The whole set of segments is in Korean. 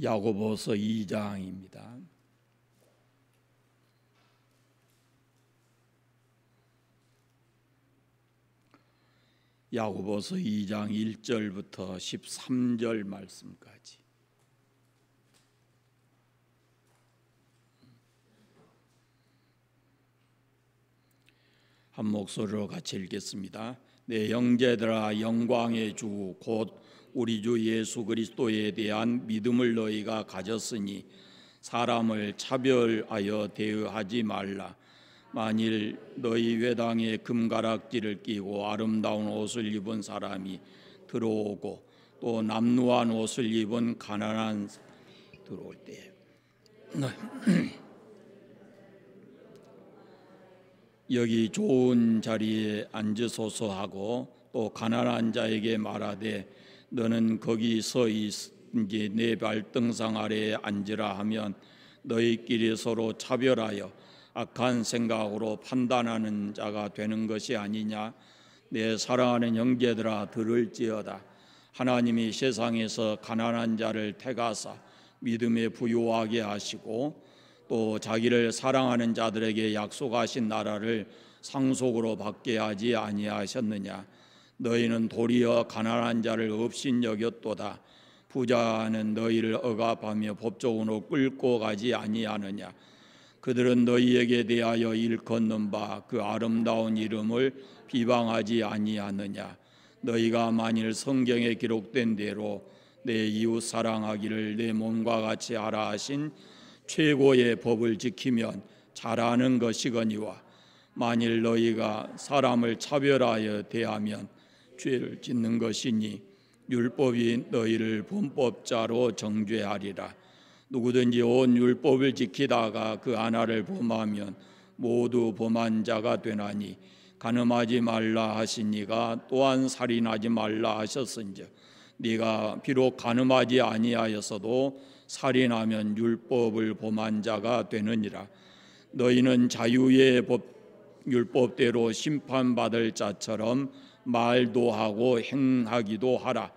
야고보서 2장입니다. 야고보서 2장 1절부터 13절 말씀까지. 한 목소리로 같이 읽겠습니다. 내 형제들아, 영광의 주 곧 우리 주 예수 그리스도에 대한 믿음을 너희가 가졌으니 사람을 차별하여 대하지 말라. 만일 너희 회당에 금가락지를 끼고 아름다운 옷을 입은 사람이 들어오고 또 남루한 옷을 입은 가난한 사람이 들어올 때 여기 좋은 자리에 앉으소서 하고 또 가난한 자에게 말하되 너는 거기 서 있은지 내 발등상 아래에 앉으라 하면 너희끼리 서로 차별하여 악한 생각으로 판단하는 자가 되는 것이 아니냐. 내 사랑하는 형제들아, 들을지어다. 하나님이 세상에서 가난한 자를 택하사 믿음에 부유하게 하시고 또 자기를 사랑하는 자들에게 약속하신 나라를 상속으로 받게 하지 아니하셨느냐. 너희는 도리어 가난한 자를 업신 여겼도다. 부자는 너희를 억압하며 법적으로 끌고 가지 아니하느냐. 그들은 너희에게 대하여 일컫는 바 그 아름다운 이름을 비방하지 아니하느냐. 너희가 만일 성경에 기록된 대로 내 이웃 사랑하기를 내 몸과 같이 하라 하신 최고의 법을 지키면 잘하는 것이거니와 만일 너희가 사람을 차별하여 대하면 죄를 짓는 것이니 율법이 너희를 범법자로 정죄하리라. 누구든지 온 율법을 지키다가 그 하나를 범하면 모두 범한 자가 되나니 간음하지 말라 하시니가 또한 살인하지 말라 하셨은즉 네가 비록 간음하지 아니하였어도 살인하면 율법을 범한 자가 되느니라. 너희는 자유의 율법대로 심판받을 자처럼 말도 하고 행하기도 하라.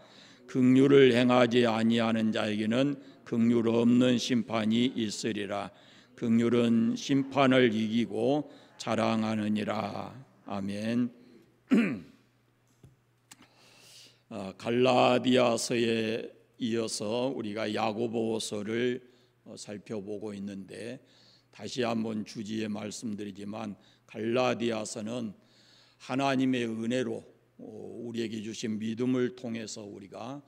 긍휼을 행하지 아니하는 자에게는 긍휼 없는 심판이 있으리라. 긍휼은 심판을 이기고 자랑하느니라. 아멘. 갈라디아서에 이어서 우리가 야고보서를 살펴보고 있는데 다시 한번 주지에 말씀드리지만 갈라디아서는 하나님의 은혜로 우리에게 주신 믿음을 통해서 우리가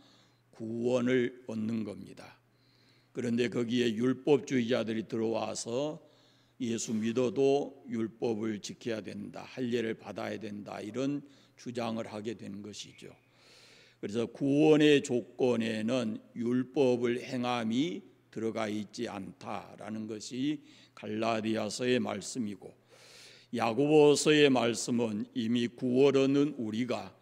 구원을 얻는 겁니다. 그런데 거기에 율법주의자들이 들어와서 예수 믿어도 율법을 지켜야 된다, 할례를 받아야 된다, 이런 주장을 하게 된 것이죠. 그래서 구원의 조건에는 율법을 행함이 들어가 있지 않다라는 것이 갈라디아서의 말씀이고, 야고보서의 말씀은 이미 구원 얻는 우리가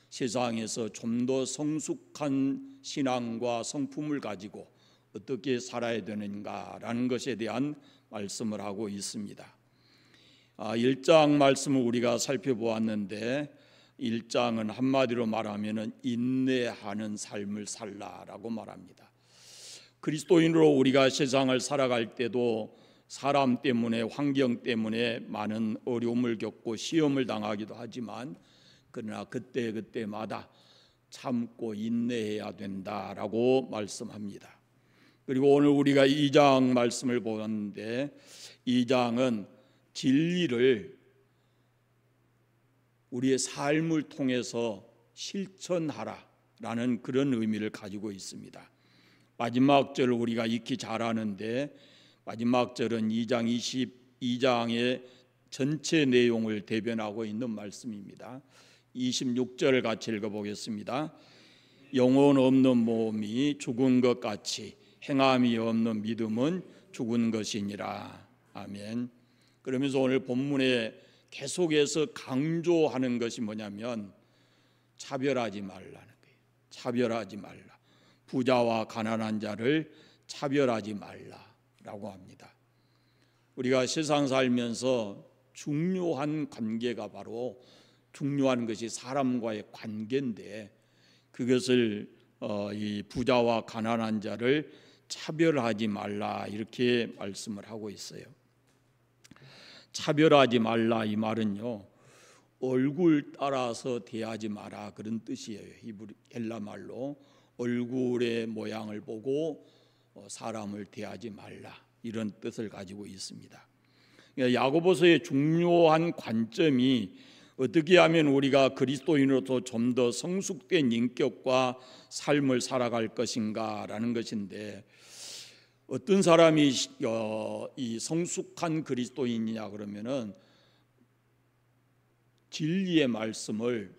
세상에서 좀 더 성숙한 신앙과 성품을 가지고 어떻게 살아야 되는가라는 것에 대한 말씀을 하고 있습니다. 1장 말씀을 우리가 살펴보았는데 1장은 한마디로 말하면 인내하는 삶을 살라라고 말합니다. 그리스도인으로 우리가 세상을 살아갈 때도 사람 때문에, 환경 때문에 많은 어려움을 겪고 시험을 당하기도 하지만 그러나 그때마다 참고 인내해야 된다라고 말씀합니다. 그리고 오늘 우리가 2장 말씀을 보았는데 2장은 진리를 우리의 삶을 통해서 실천하라라는 그런 의미를 가지고 있습니다. 마지막 절을 우리가 익히 잘 아는데 마지막 절은 2장 22장의 전체 내용을 대변하고 있는 말씀입니다. 26절을 같이 읽어보겠습니다. 영혼 없는 몸이 죽은 것 같이 행함이 없는 믿음은 죽은 것이니라. 아멘. 그러면서 오늘 본문에 계속해서 강조하는 것이 뭐냐면 차별하지 말라는 거예요. 차별하지 말라. 부자와 가난한 자를 차별하지 말라라고 합니다. 우리가 세상 살면서 중요한 관계가 바로 중요한 것이 사람과의 관계인데 그것을 이 부자와 가난한 자를 차별하지 말라 이렇게 말씀을 하고 있어요. 차별하지 말라 이 말은요, 얼굴 따라서 대하지 마라 그런 뜻이에요. 히브리 헬라 말로 얼굴의 모양을 보고 사람을 대하지 말라 이런 뜻을 가지고 있습니다. 야고보서의 중요한 관점이 어떻게 하면 우리가 그리스도인으로서 좀 더 성숙된 인격과 삶을 살아갈 것인가라는 것인데, 어떤 사람이 이 성숙한 그리스도인이냐 그러면은 진리의 말씀을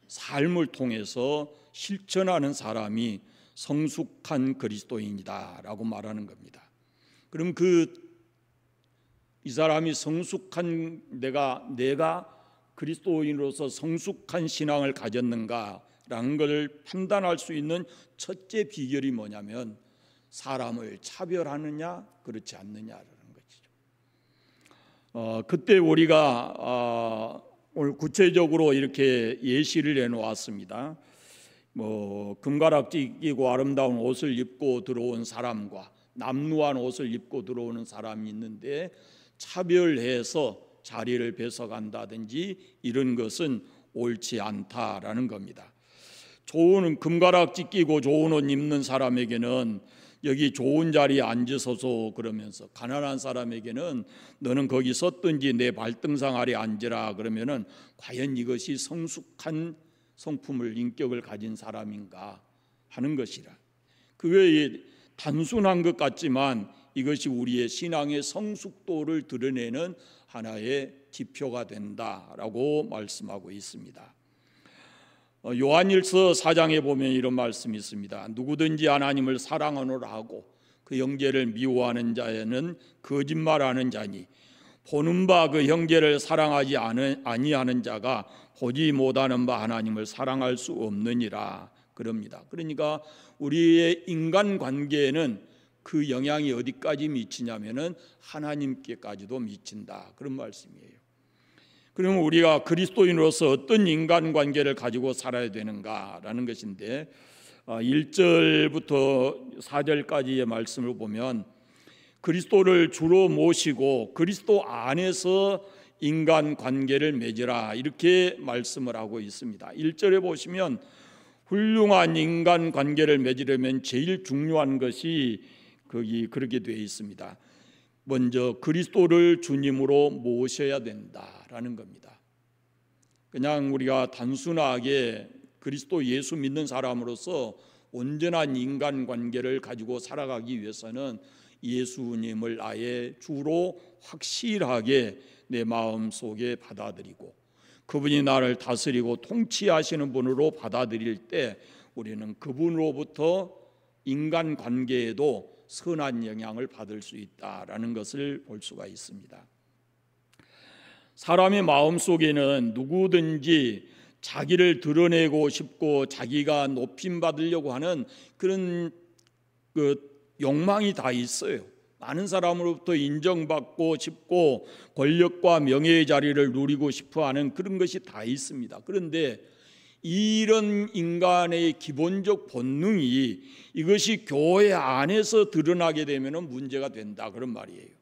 삶을 통해서 실천하는 사람이 성숙한 그리스도인이다라고 말하는 겁니다. 그럼 이 사람이 성숙한 내가 그리스도인으로서 성숙한 신앙을 가졌는가라는 것을 판단할 수 있는 첫째 비결이 뭐냐면 사람을 차별하느냐 그렇지 않느냐라는 것이죠. 그때 우리가 오늘 구체적으로 이렇게 예시를 해놓았습니다. 금가락지 끼고 아름다운 옷을 입고 들어온 사람과 남루한 옷을 입고 들어오는 사람이 있는데 차별해서 자리를 뺏어간다든지 이런 것은 옳지 않다라는 겁니다. 좋은 금가락지 끼고 좋은 옷 입는 사람에게는 여기 좋은 자리에 앉으소서 그러면서, 가난한 사람에게는 너는 거기 섰든지 내 발등상 아래 앉으라 그러면은 과연 이것이 성숙한 성품을 인격을 가진 사람인가 하는 것이라. 그게 단순한 것 같지만 이것이 우리의 신앙의 성숙도를 드러내는 하나의 지표가 된다라고 말씀하고 있습니다. 요한일서 4장에 보면 이런 말씀이 있습니다. 누구든지 하나님을 사랑하노라 하고 그 형제를 미워하는 자는 거짓말하는 자니 보는 바 그 형제를 사랑하지 아니하는 자가 보지 못하는 바 하나님을 사랑할 수 없느니라 그럽니다. 그러니까 우리의 인간관계에는 그 영향이 어디까지 미치냐면은 하나님께까지도 미친다 그런 말씀이에요. 그러면 우리가 그리스도인으로서 어떤 인간관계를 가지고 살아야 되는가라는 것인데 1절부터 4절까지의 말씀을 보면 그리스도를 주로 모시고 그리스도 안에서 인간관계를 맺으라 이렇게 말씀을 하고 있습니다. 1절에 보시면 훌륭한 인간관계를 맺으려면 제일 중요한 것이 거기 그렇게 되어 있습니다. 먼저 그리스도를 주님으로 모셔야 된다라는 겁니다. 그냥 우리가 단순하게 그리스도 예수 믿는 사람으로서 온전한 인간관계를 가지고 살아가기 위해서는 예수님을 아예 주로 확실하게 내 마음속에 받아들이고 그분이 나를 다스리고 통치하시는 분으로 받아들일 때 우리는 그분으로부터 인간관계에도 선한 영향을 받을 수 있다라는 것을 볼 수가 있습니다. 사람의 마음속에는 누구든지 자기를 드러내고 싶고 자기가 높임받으려고 하는 그런 욕망이 다 있어요. 많은 사람으로부터 인정받고 싶고 권력과 명예의 자리를 누리고 싶어하는 그런 것이 다 있습니다. 그런데 이런 인간의 기본적 본능이 이것이 교회 안에서 드러나게 되면 문제가 된다 그런 말이에요.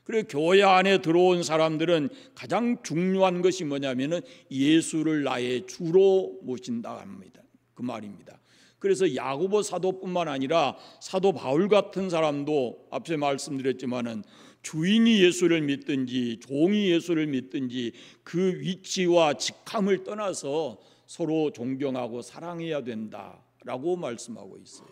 그래서 교회 안에 들어온 사람들은 가장 중요한 것이 뭐냐면은 예수를 나의 주로 모신다 합니다. 그 말입니다. 그래서 야고보 사도뿐만 아니라 사도 바울 같은 사람도 앞서 말씀드렸지만은 주인이 예수를 믿든지 종이 예수를 믿든지 그 위치와 직함을 떠나서 서로 존경하고 사랑해야 된다라고 말씀하고 있어요.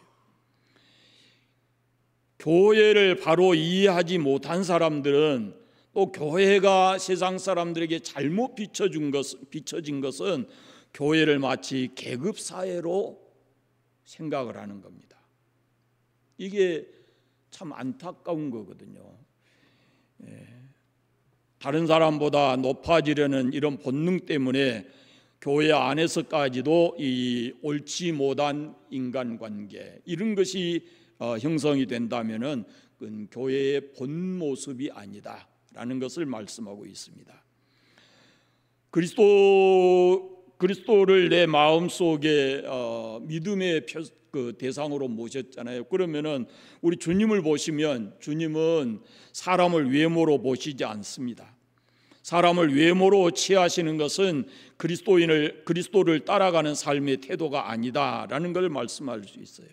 교회를 바로 이해하지 못한 사람들은 또 교회가 세상 사람들에게 잘못 비춰진 것은 교회를 마치 계급 사회로 생각을 하는 겁니다. 이게 참 안타까운 거거든요. 다른 사람보다 높아지려는 이런 본능 때문에 교회 안에서까지도 이 옳지 못한 인간관계 이런 것이 형성이 된다면은 그건 교회의 본 모습이 아니다라는 것을 말씀하고 있습니다. 그리스도를 내 마음속에 믿음의 대상으로 모셨잖아요. 그러면은 우리 주님을 보시면 주님은 사람을 외모로 보시지 않습니다. 사람을 외모로 취하시는 것은 그리스도를 따라가는 삶의 태도가 아니다라는 걸 말씀할 수 있어요.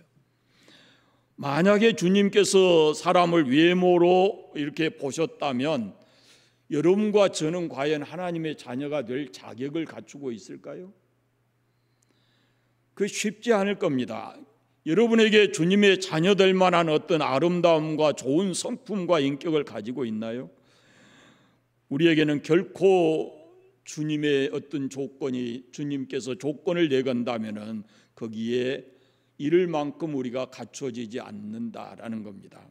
만약에 주님께서 사람을 외모로 이렇게 보셨다면 여러분과 저는 과연 하나님의 자녀가 될 자격을 갖추고 있을까요? 그 쉽지 않을 겁니다. 여러분에게 주님의 자녀될 만한 어떤 아름다움과 좋은 성품과 인격을 가지고 있나요? 우리에게는 결코 주님의 어떤 주님께서 조건을 내건다면은 거기에 이를 만큼 우리가 갖춰지지 않는다라는 겁니다.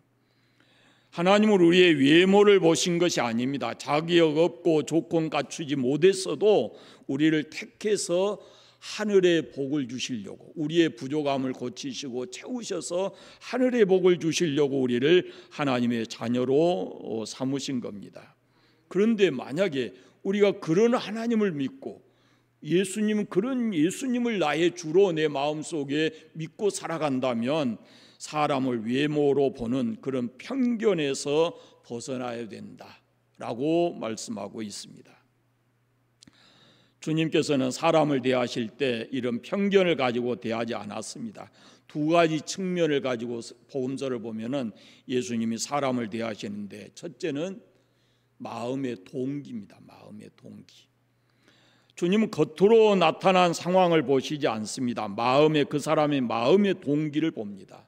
하나님은 우리의 외모를 보신 것이 아닙니다. 자격 없고 조건 갖추지 못했어도 우리를 택해서 하늘의 복을 주시려고, 우리의 부족함을 고치시고 채우셔서 하늘의 복을 주시려고 우리를 하나님의 자녀로 삼으신 겁니다. 그런데 만약에 우리가 그런 하나님을 믿고 그런 예수님을 나의 주로 내 마음속에 믿고 살아간다면 사람을 외모로 보는 그런 편견에서 벗어나야 된다라고 말씀하고 있습니다. 주님께서는 사람을 대하실 때 이런 편견을 가지고 대하지 않았습니다. 두 가지 측면을 가지고 복음서를 보면은 예수님이 사람을 대하시는데, 첫째는 마음의 동기입니다. 마음의 동기. 주님은 겉으로 나타난 상황을 보시지 않습니다. 그 사람의 마음의 동기를 봅니다.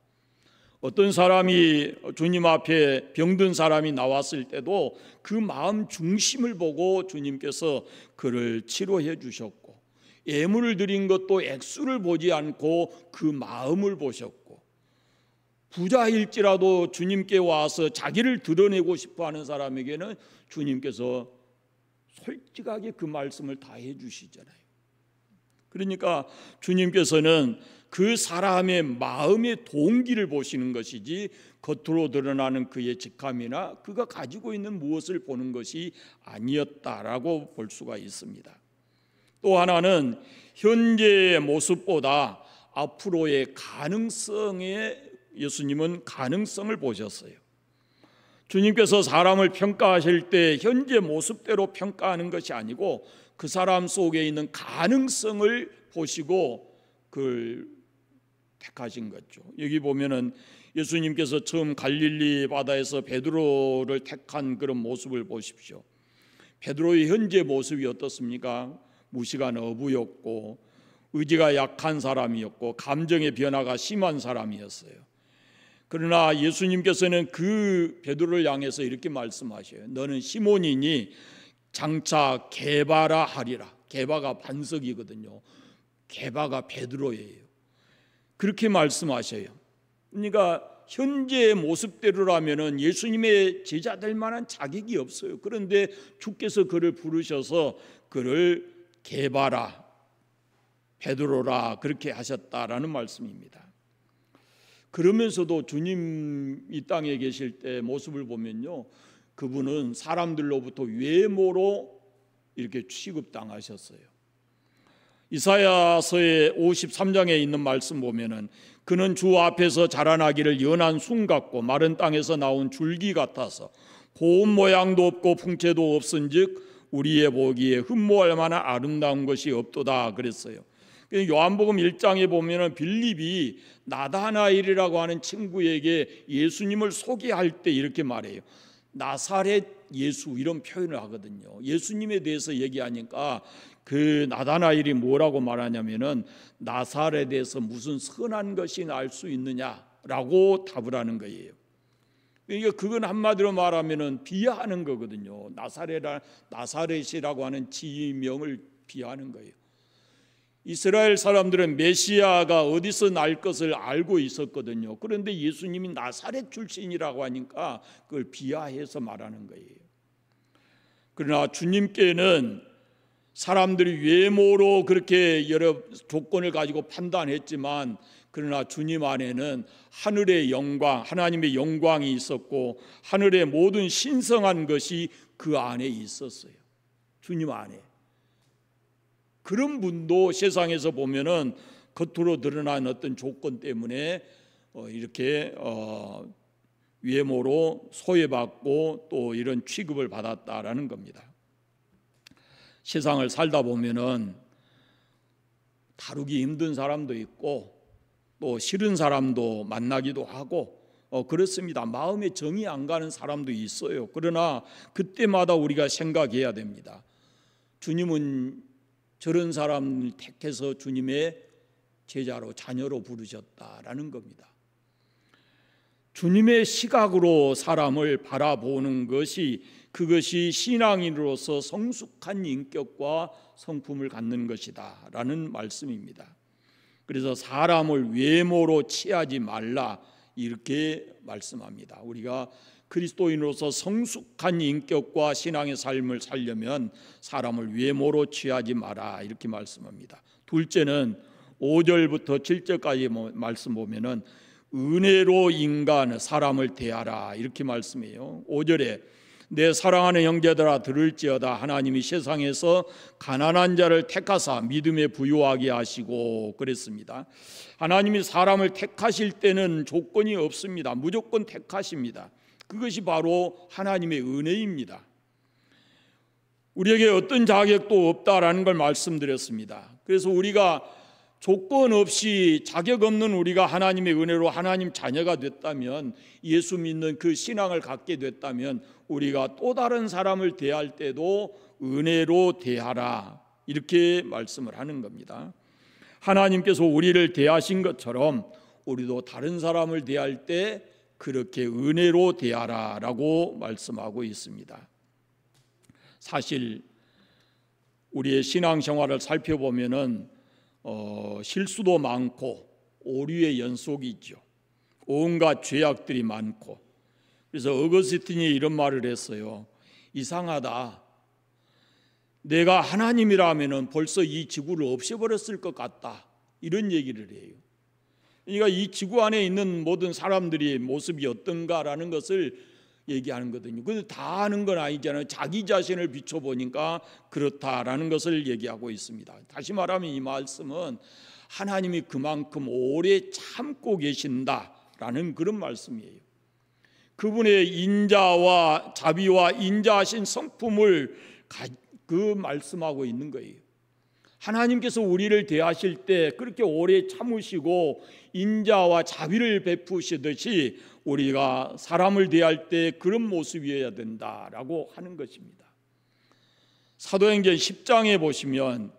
어떤 사람이 주님 앞에 병든 사람이 나왔을 때도 그 마음 중심을 보고 주님께서 그를 치료해 주셨고, 예물을 드린 것도 액수를 보지 않고 그 마음을 보셨고, 부자일지라도 주님께 와서 자기를 드러내고 싶어하는 사람에게는 주님께서 솔직하게 그 말씀을 다 해주시잖아요. 그러니까 주님께서는 그 사람의 마음의 동기를 보시는 것이지 겉으로 드러나는 그의 직함이나 그가 가지고 있는 무엇을 보는 것이 아니었다라고 볼 수가 있습니다. 또 하나는 현재의 모습보다 앞으로의 예수님은 가능성을 보셨어요. 주님께서 사람을 평가하실 때 현재 모습대로 평가하는 것이 아니고 그 사람 속에 있는 가능성을 보시고 그걸 택하신 거죠. 여기 보면은 예수님께서 처음 갈릴리 바다에서 베드로를 택한 그런 모습을 보십시오. 베드로의 현재 모습이 어떻습니까? 무식한 어부였고 의지가 약한 사람이었고 감정의 변화가 심한 사람이었어요. 그러나 예수님께서는 그 베드로를 향해서 이렇게 말씀하셔요. 너는 시몬이니 장차 게바라 하리라. 게바가 반석이거든요. 게바가 베드로예요. 그렇게 말씀하셔요. 그러니까 현재의 모습대로라면은 예수님의 제자될 만한 자격이 없어요. 그런데 주께서 그를 부르셔서 그를 게바라, 베드로라 그렇게 하셨다라는 말씀입니다. 그러면서도 주님 이 땅에 계실 때 모습을 보면요, 그분은 사람들로부터 외모로 이렇게 취급당하셨어요. 이사야서의 53장에 있는 말씀 보면은 그는 주 앞에서 자라나기를 연한 순 같고 마른 땅에서 나온 줄기 같아서 고운 모양도 없고 풍채도 없은즉 우리의 보기에 흠모할 만한 아름다운 것이 없도다 그랬어요. 요한복음 1장에 보면은 빌립이 나다나엘이라고 하는 친구에게 예수님을 소개할 때 이렇게 말해요. 나사렛 예수 이런 표현을 하거든요. 예수님에 대해서 얘기하니까 그 나다나엘이 뭐라고 말하냐면은 나사렛에서 무슨 선한 것이 날 수 있느냐라고 답을 하는 거예요. 그러니까 그건 한마디로 말하면은 비하하는 거거든요. 나사렛이라고 하는 지명을 비하하는 거예요. 이스라엘 사람들은 메시아가 어디서 날 것을 알고 있었거든요. 그런데 예수님이 나사렛 출신이라고 하니까 그걸 비하해서 말하는 거예요. 그러나 주님께는 사람들이 외모로 그렇게 여러 조건을 가지고 판단했지만 그러나 주님 안에는 하늘의 영광, 하나님의 영광이 있었고 하늘의 모든 신성한 것이 그 안에 있었어요. 주님 안에. 그런 분도 세상에서 보면은 겉으로 드러난 어떤 조건 때문에 이렇게 외모로 소외받고 또 이런 취급을 받았다라는 겁니다. 세상을 살다 보면은 다루기 힘든 사람도 있고 또 싫은 사람도 만나기도 하고 그렇습니다. 마음에 정이 안 가는 사람도 있어요. 그러나 그때마다 우리가 생각해야 됩니다. 주님은 저런 사람을 택해서 주님의 제자로 자녀로 부르셨다라는 겁니다. 주님의 시각으로 사람을 바라보는 것이 그것이 신앙인으로서 성숙한 인격과 성품을 갖는 것이다 라는 말씀입니다. 그래서 사람을 외모로 취하지 말라 이렇게 말씀합니다. 우리가 그리스도인으로서 성숙한 인격과 신앙의 삶을 살려면 사람을 외모로 취하지 마라 이렇게 말씀합니다. 둘째는 5절부터 7절까지 말씀 보면은 은혜로 인간 사람을 대하라 이렇게 말씀해요. 5절에 내 사랑하는 형제들아 들을지어다 하나님이 세상에서 가난한 자를 택하사 믿음에 부유하게 하시고 그랬습니다. 하나님이 사람을 택하실 때는 조건이 없습니다. 무조건 택하십니다. 그것이 바로 하나님의 은혜입니다. 우리에게 어떤 자격도 없다라는 걸 말씀드렸습니다. 그래서 우리가 조건 없이 자격 없는 우리가 하나님의 은혜로 하나님 자녀가 됐다면, 예수 믿는 그 신앙을 갖게 됐다면 우리가 또 다른 사람을 대할 때도 은혜로 대하라 이렇게 말씀을 하는 겁니다. 하나님께서 우리를 대하신 것처럼 우리도 다른 사람을 대할 때 그렇게 은혜로 대하라 라고 말씀하고 있습니다. 사실 우리의 신앙생활을 살펴보면은 실수도 많고 오류의 연속이 있죠. 온갖 죄악들이 많고. 그래서 어거스틴이 이런 말을 했어요. 이상하다. 내가 하나님이라면은 벌써 이 지구를 없애버렸을 것 같다. 이런 얘기를 해요. 그러니까 이 지구 안에 있는 모든 사람들의 모습이 어떤가라는 것을 얘기하는 거거든요. 근데 다 아는 건 아니잖아요. 자기 자신을 비춰보니까 그렇다라는 것을 얘기하고 있습니다. 다시 말하면 이 말씀은 하나님이 그만큼 오래 참고 계신다라는 그런 말씀이에요. 그분의 인자와 자비와 인자하신 성품을 그 말씀하고 있는 거예요. 하나님께서 우리를 대하실 때 그렇게 오래 참으시고 인자와 자비를 베푸시듯이 우리가 사람을 대할 때 그런 모습이어야 된다라고 하는 것입니다. 사도행전 10장에 보시면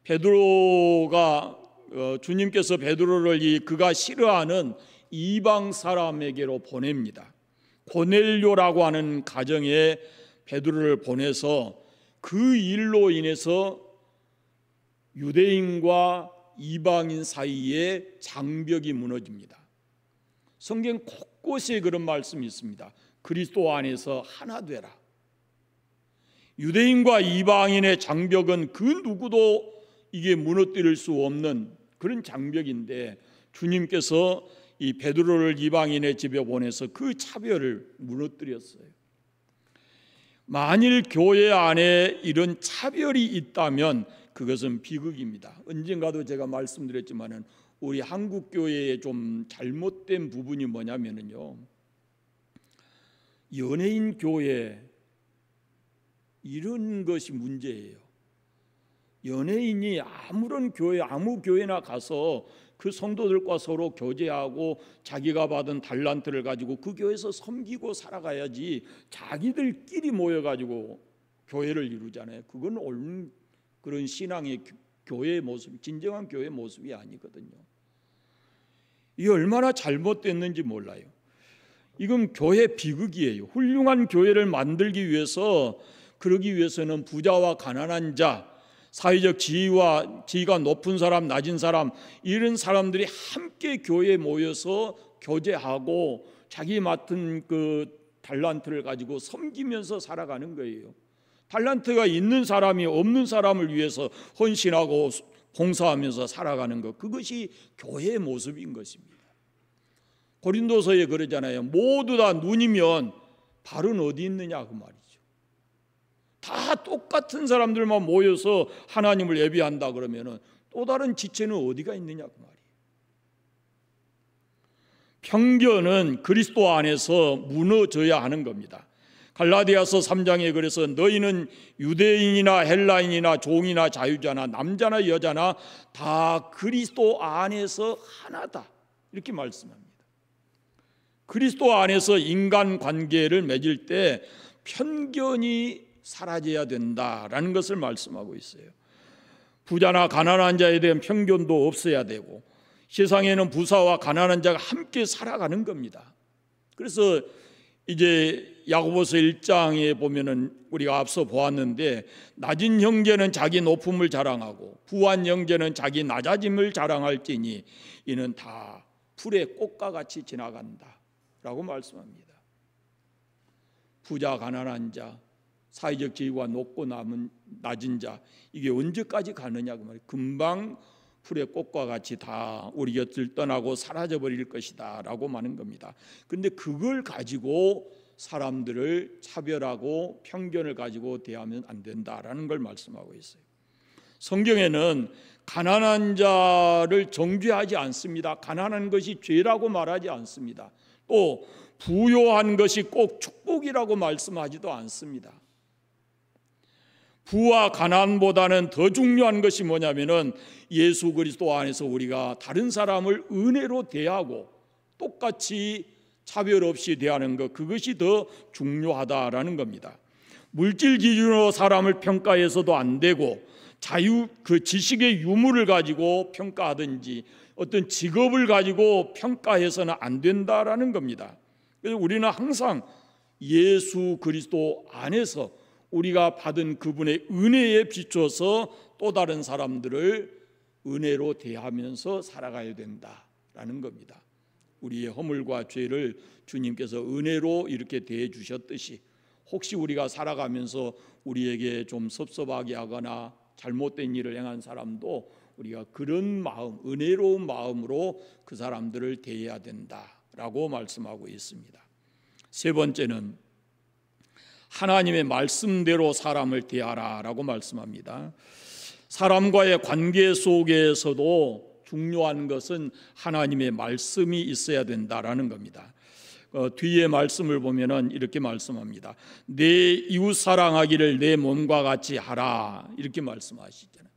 베드로가 주님께서 베드로를 그가 싫어하는 이방 사람에게로 보냅니다. 고넬료라고 하는 가정에 베드로를 보내서 그 일로 인해서 유대인과 이방인 사이에 장벽이 무너집니다. 성경 곳곳에 그런 말씀이 있습니다. 그리스도 안에서 하나 되라. 유대인과 이방인의 장벽은 그 누구도 이게 무너뜨릴 수 없는 그런 장벽인데 주님께서 이 베드로를 이방인의 집에 보내서 그 차별을 무너뜨렸어요. 만일 교회 안에 이런 차별이 있다면 그것은 비극입니다. 언젠가도 제가 말씀드렸지만은 우리 한국 교회의 좀 잘못된 부분이 뭐냐면은요, 연예인 교회 이런 것이 문제예요. 연예인이 아무런 교회 아무 교회나 가서 그 성도들과 서로 교제하고 자기가 받은 달란트를 가지고 그 교회에서 섬기고 살아가야지 자기들끼리 모여가지고 교회를 이루잖아요. 그건 옳은 그런 신앙의 교회의 모습, 진정한 교회의 모습이 아니거든요. 이게 얼마나 잘못됐는지 몰라요. 이건 교회 비극이에요. 훌륭한 교회를 만들기 위해서, 그러기 위해서는 부자와 가난한 자, 사회적 지위가 높은 사람, 낮은 사람, 이런 사람들이 함께 교회에 모여서 교제하고 자기 맡은 그 달란트를 가지고 섬기면서 살아가는 거예요. 달란트가 있는 사람이 없는 사람을 위해서 헌신하고 봉사하면서 살아가는 것, 그것이 교회의 모습인 것입니다. 고린도서에 그러잖아요. 모두 다 눈이면 발은 어디 있느냐 그 말이죠. 다 똑같은 사람들만 모여서 하나님을 예배한다 그러면은 또 다른 지체는 어디가 있느냐 그 말이에요. 편견은 그리스도 안에서 무너져야 하는 겁니다. 갈라디아서 3장에 그래서 너희는 유대인이나 헬라인이나 종이나 자유자나 남자나 여자나 다 그리스도 안에서 하나다 이렇게 말씀합니다. 그리스도 안에서 인간관계를 맺을 때 편견이 사라져야 된다라는 것을 말씀하고 있어요. 부자나 가난한 자에 대한 편견도 없어야 되고 세상에는 부자와 가난한 자가 함께 살아가는 겁니다. 그래서 이제 야고보서 1장에 보면은 우리가 앞서 보았는데 낮은 형제는 자기 높음을 자랑하고 부한 형제는 자기 낮아짐을 자랑할지니 이는 다 풀의 꽃과 같이 지나간다라고 말씀합니다. 부자 가난한 자, 사회적 지위가 높고 낮은 자 이게 언제까지 가느냐 그 말이에요. 금방 풀의 꽃과 같이 다 우리 곁을 떠나고 사라져 버릴 것이다 라고 하는 겁니다. 그런데 그걸 가지고 사람들을 차별하고 편견을 가지고 대하면 안 된다라는 걸 말씀하고 있어요. 성경에는 가난한 자를 정죄하지 않습니다. 가난한 것이 죄라고 말하지 않습니다. 또 부요한 것이 꼭 축복이라고 말씀하지도 않습니다. 부와 가난보다는 더 중요한 것이 뭐냐면은 예수 그리스도 안에서 우리가 다른 사람을 은혜로 대하고 똑같이 차별 없이 대하는 것, 그것이 더 중요하다라는 겁니다. 물질 기준으로 사람을 평가해서도 안 되고 그 지식의 유무를 가지고 평가하든지 어떤 직업을 가지고 평가해서는 안 된다라는 겁니다. 그래서 우리는 항상 예수 그리스도 안에서 우리가 받은 그분의 은혜에 비춰서 또 다른 사람들을 은혜로 대하면서 살아가야 된다라는 겁니다. 우리의 허물과 죄를 주님께서 은혜로 이렇게 대해 주셨듯이 혹시 우리가 살아가면서 우리에게 좀 섭섭하게 하거나 잘못된 일을 행한 사람도 우리가 그런 마음, 은혜로운 마음으로 그 사람들을 대해야 된다라고 말씀하고 있습니다. 세 번째는 하나님의 말씀대로 사람을 대하라라고 말씀합니다. 사람과의 관계 속에서도 중요한 것은 하나님의 말씀이 있어야 된다라는 겁니다. 뒤에 말씀을 보면은 이렇게 말씀합니다. 내 이웃 사랑하기를 내 몸과 같이 하라 이렇게 말씀하시잖아요.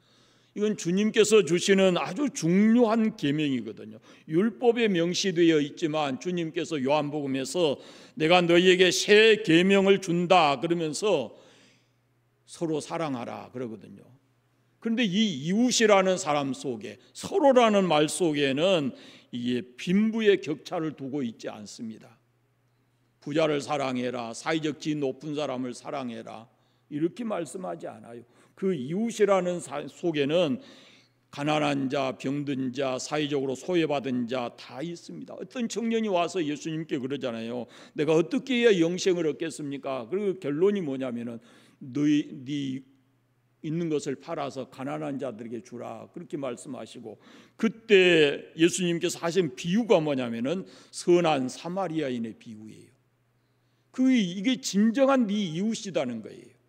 이건 주님께서 주시는 아주 중요한 계명이거든요. 율법에 명시되어 있지만 주님께서 요한복음에서 내가 너희에게 새 계명을 준다 그러면서 서로 사랑하라 그러거든요. 그런데 이 이웃이라는 사람 속에 서로라는 말 속에는 이게 빈부의 격차를 두고 있지 않습니다. 부자를 사랑해라, 사회적 지위 높은 사람을 사랑해라 이렇게 말씀하지 않아요. 그 이웃이라는 속에는 가난한 자, 병든 자, 사회적으로 소외받은 자 다 있습니다. 어떤 청년이 와서 예수님께 그러잖아요. 내가 어떻게 해야 영생을 얻겠습니까? 그리고 결론이 뭐냐면은 네 있는 것을 팔아서 가난한 자들에게 주라 그렇게 말씀하시고 그때 예수님께서 하신 비유가 뭐냐면은 선한 사마리아인의 비유예요. 이게 진정한 네 이웃이라는 거예요.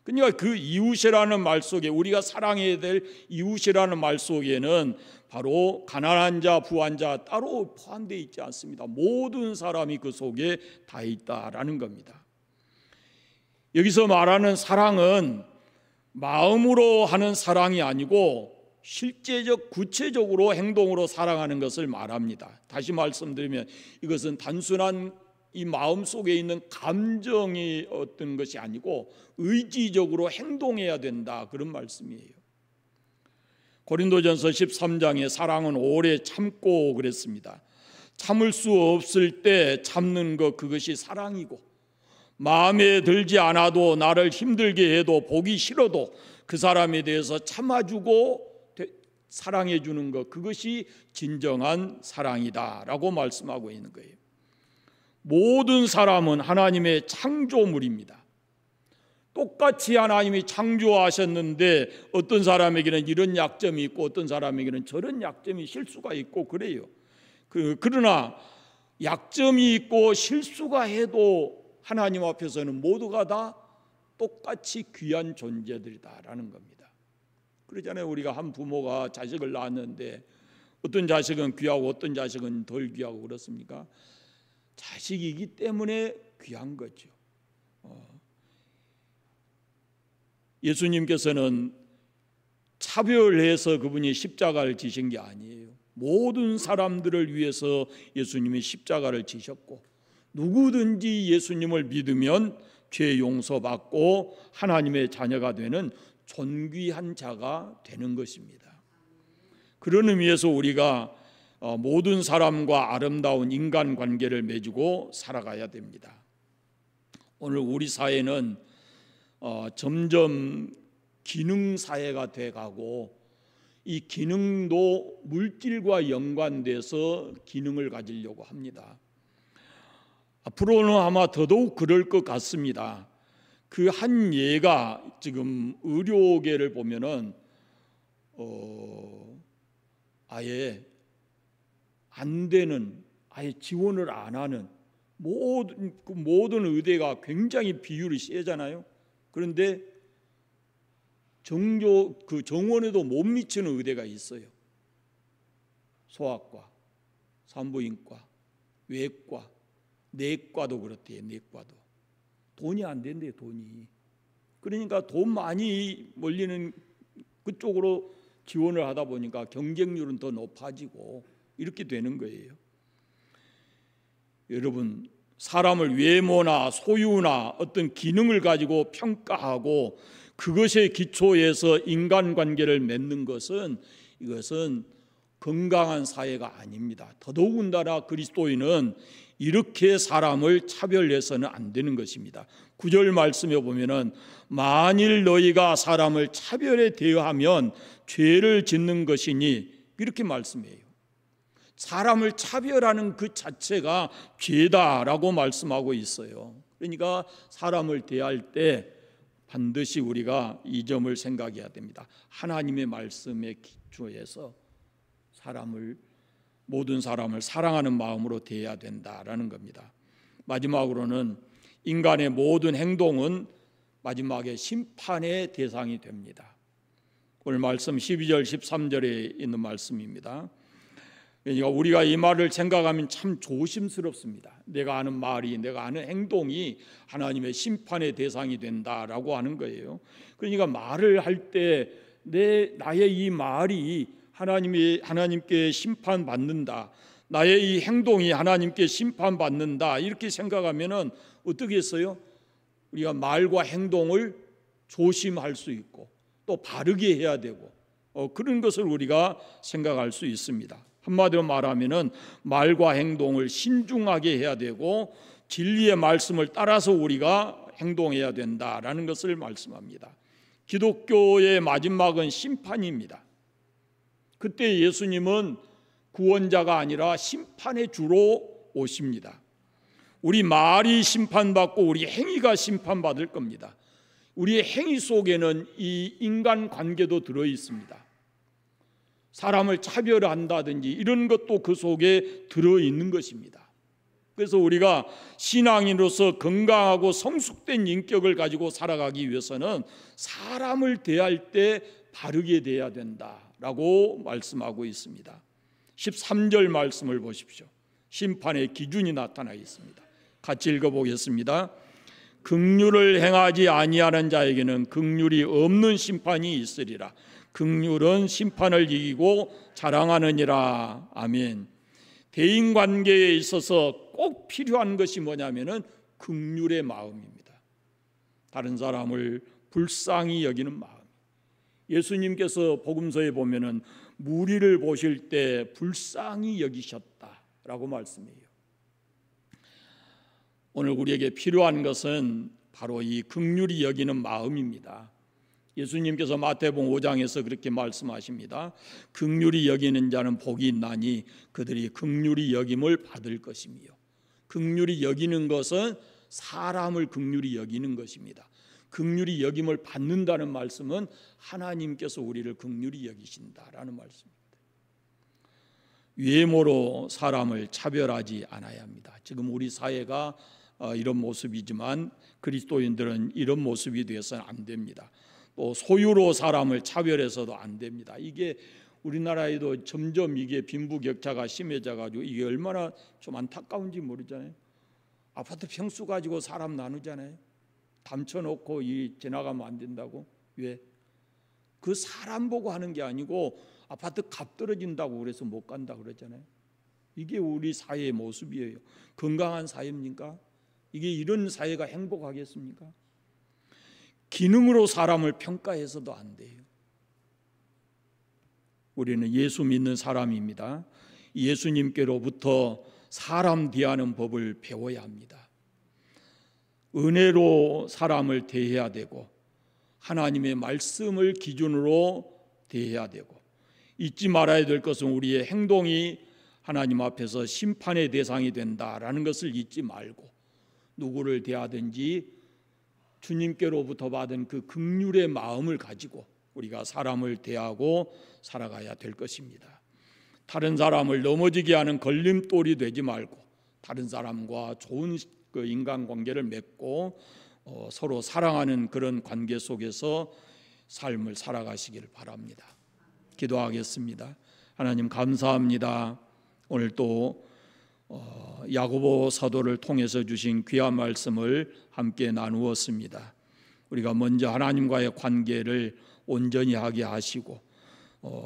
그러니까 그 이웃이라는 말 속에 우리가 사랑해야 될 이웃이라는 말 속에는 바로 가난한 자, 부한 자 따로 포함되어 있지 않습니다. 모든 사람이 그 속에 다 있다라는 겁니다. 여기서 말하는 사랑은 마음으로 하는 사랑이 아니고 실제적 구체적으로 행동으로 사랑하는 것을 말합니다. 다시 말씀드리면 이것은 단순한 이 마음 속에 있는 감정이 어떤 것이 아니고 의지적으로 행동해야 된다 그런 말씀이에요. 고린도전서 13장에 사랑은 오래 참고 그랬습니다. 참을 수 없을 때 참는 것 그것이 사랑이고 마음에 들지 않아도 나를 힘들게 해도 보기 싫어도 그 사람에 대해서 참아주고 사랑해 주는 것 그것이 진정한 사랑이다라고 말씀하고 있는 거예요. 모든 사람은 하나님의 창조물입니다. 똑같이 하나님이 창조하셨는데 어떤 사람에게는 이런 약점이 있고 어떤 사람에게는 저런 약점이 실수가 있고 그래요. 그러나 약점이 있고 실수가 해도 하나님 앞에서는 모두가 다 똑같이 귀한 존재들이다라는 겁니다. 그러잖아요. 우리가 한 부모가 자식을 낳았는데 어떤 자식은 귀하고 어떤 자식은 덜 귀하고 그렇습니까? 자식이기 때문에 귀한 거죠. 예수님께서는 차별해서 그분이 십자가를 지신 게 아니에요. 모든 사람들을 위해서 예수님이 십자가를 지셨고, 누구든지 예수님을 믿으면 죄 용서받고 하나님의 자녀가 되는 존귀한 자가 되는 것입니다. 그런 의미에서 우리가 모든 사람과 아름다운 인간관계를 맺고 살아가야 됩니다. 오늘 우리 사회는 점점 기능사회가 돼가고, 이 기능도 물질과 연관돼서 기능을 가지려고 합니다. 앞으로는 아마 더더욱 그럴 것 같습니다. 그 한 예가 지금 의료계를 보면은 아예 안 되는, 아예 지원을 안 하는 모든 의대가 굉장히 비율이 세잖아요. 그런데 정원에도 못 미치는 의대가 있어요. 소아과, 산부인과, 외과, 내과도 그렇대요. 내과도 돈이 안 된대요. 돈이. 그러니까 돈 많이 몰리는 그쪽으로 지원을 하다 보니까 경쟁률은 더 높아지고 이렇게 되는 거예요. 여러분, 사람을 외모나 소유나 어떤 기능을 가지고 평가하고 그것에 기초해서 인간관계를 맺는 것은, 이것은 건강한 사회가 아닙니다. 더더군다나 그리스도인은 이렇게 사람을 차별해서는 안 되는 것입니다. 9절 말씀에 보면은 만일 너희가 사람을 차별에 대하면 죄를 짓는 것이니, 이렇게 말씀해요. 사람을 차별하는 그 자체가 죄다라고 말씀하고 있어요. 그러니까 사람을 대할 때 반드시 우리가 이 점을 생각해야 됩니다. 하나님의 말씀에 기초해서 모든 사람을 사랑하는 마음으로 대해야 된다라는 겁니다. 마지막으로는 인간의 모든 행동은 마지막에 심판의 대상이 됩니다. 오늘 말씀 12절 13절에 있는 말씀입니다. 그러니까 우리가 이 말을 생각하면 참 조심스럽습니다. 내가 하는 말이, 내가 하는 행동이 하나님의 심판의 대상이 된다라고 하는 거예요. 그러니까 말을 할 때 나의 이 말이 하나님께 심판받는다, 나의 이 행동이 하나님께 심판받는다, 이렇게 생각하면은 어떻게 했어요? 우리가 말과 행동을 조심할 수 있고 또 바르게 해야 되고 그런 것을 우리가 생각할 수 있습니다. 한마디로 말하면은 말과 행동을 신중하게 해야 되고 진리의 말씀을 따라서 우리가 행동해야 된다라는 것을 말씀합니다. 기독교의 마지막은 심판입니다. 그때 예수님은 구원자가 아니라 심판의 주로 오십니다. 우리 말이 심판받고 우리 행위가 심판받을 겁니다. 우리의 행위 속에는 이 인간관계도 들어 있습니다. 사람을 차별한다든지 이런 것도 그 속에 들어있는 것입니다. 그래서 우리가 신앙인으로서 건강하고 성숙된 인격을 가지고 살아가기 위해서는 사람을 대할 때 바르게 대해야 된다라고 말씀하고 있습니다. 13절 말씀을 보십시오. 심판의 기준이 나타나 있습니다. 같이 읽어보겠습니다. 긍휼을 행하지 아니하는 자에게는 긍휼이 없는 심판이 있으리라. 긍휼은 심판을 이기고 자랑하느니라. 아멘. 대인관계에 있어서 꼭 필요한 것이 뭐냐면은 긍휼의 마음입니다. 다른 사람을 불쌍히 여기는 마음. 예수님께서 복음서에 보면은 무리를 보실 때 불쌍히 여기셨다라고 말씀해요. 오늘 우리에게 필요한 것은 바로 이 긍휼히 여기는 마음입니다. 예수님께서 마태복음 5장에서 그렇게 말씀하십니다. 긍휼히 여기는 자는 복이 있나니 그들이 긍휼히 여김을 받을 것이며. 긍휼히 여기는 것은 사람을 긍휼히 여기는 것입니다. 긍휼히 여김을 받는다는 말씀은 하나님께서 우리를 긍휼히 여기신다라는 말씀입니다. 외모로 사람을 차별하지 않아야 합니다. 지금 우리 사회가 이런 모습이지만 그리스도인들은 이런 모습이 되어서는 안 됩니다. 또 소유로 사람을 차별해서도 안 됩니다. 이게 우리나라에도 점점 이게 빈부격차가 심해져 가지고 이게 얼마나 좀 안타까운지 모르잖아요. 아파트 평수 가지고 사람 나누잖아요. 담쳐놓고 이 지나가면 안 된다고. 왜? 그 사람 보고 하는 게 아니고 아파트 값 떨어진다고 그래서 못 간다 그러잖아요. 이게 우리 사회의 모습이에요. 건강한 사회입니까? 이게 이런 사회가 행복하겠습니까? 기능으로 사람을 평가해서도 안 돼요. 우리는 예수 믿는 사람입니다. 예수님께로부터 사람 대하는 법을 배워야 합니다. 은혜로 사람을 대해야 되고 하나님의 말씀을 기준으로 대해야 되고 잊지 말아야 될 것은 우리의 행동이 하나님 앞에서 심판의 대상이 된다라는 것을 잊지 말고 누구를 대하든지 주님께로부터 받은 그 긍휼의 마음을 가지고 우리가 사람을 대하고 살아가야 될 것입니다. 다른 사람을 넘어지게 하는 걸림돌이 되지 말고 다른 사람과 좋은 그 인간관계를 맺고 서로 사랑하는 그런 관계 속에서 삶을 살아가시기를 바랍니다. 기도하겠습니다. 하나님 감사합니다. 오늘 또 야고보 사도를 통해서 주신 귀한 말씀을 함께 나누었습니다. 우리가 먼저 하나님과의 관계를 온전히 하게 하시고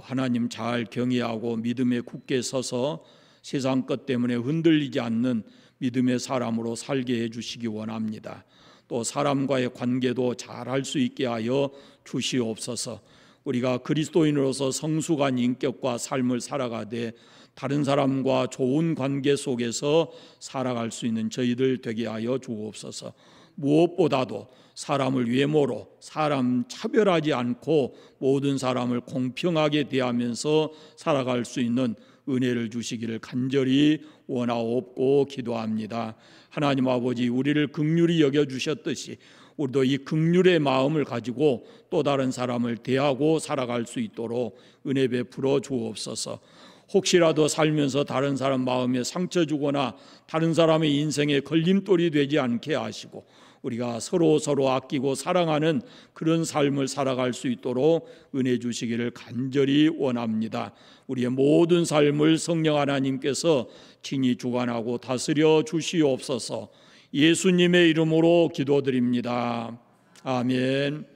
하나님 잘 경외하고 믿음에 굳게 서서 세상 것 때문에 흔들리지 않는 믿음의 사람으로 살게 해주시기 원합니다. 또 사람과의 관계도 잘할 수 있게 하여 주시옵소서. 우리가 그리스도인으로서 성숙한 인격과 삶을 살아가되 다른 사람과 좋은 관계 속에서 살아갈 수 있는 저희들 되게 하여 주옵소서. 무엇보다도 사람을 외모로 사람 차별하지 않고 모든 사람을 공평하게 대하면서 살아갈 수 있는 은혜를 주시기를 간절히 원하옵고 기도합니다. 하나님 아버지, 우리를 긍휼히 여겨주셨듯이 우리도 이 긍휼의 마음을 가지고 또 다른 사람을 대하고 살아갈 수 있도록 은혜 베풀어 주옵소서. 혹시라도 살면서 다른 사람 마음에 상처 주거나 다른 사람의 인생에 걸림돌이 되지 않게 하시고 우리가 서로 아끼고 사랑하는 그런 삶을 살아갈 수 있도록 은혜 주시기를 간절히 원합니다. 우리의 모든 삶을 성령 하나님께서 친히 주관하고 다스려 주시옵소서. 예수님의 이름으로 기도드립니다. 아멘.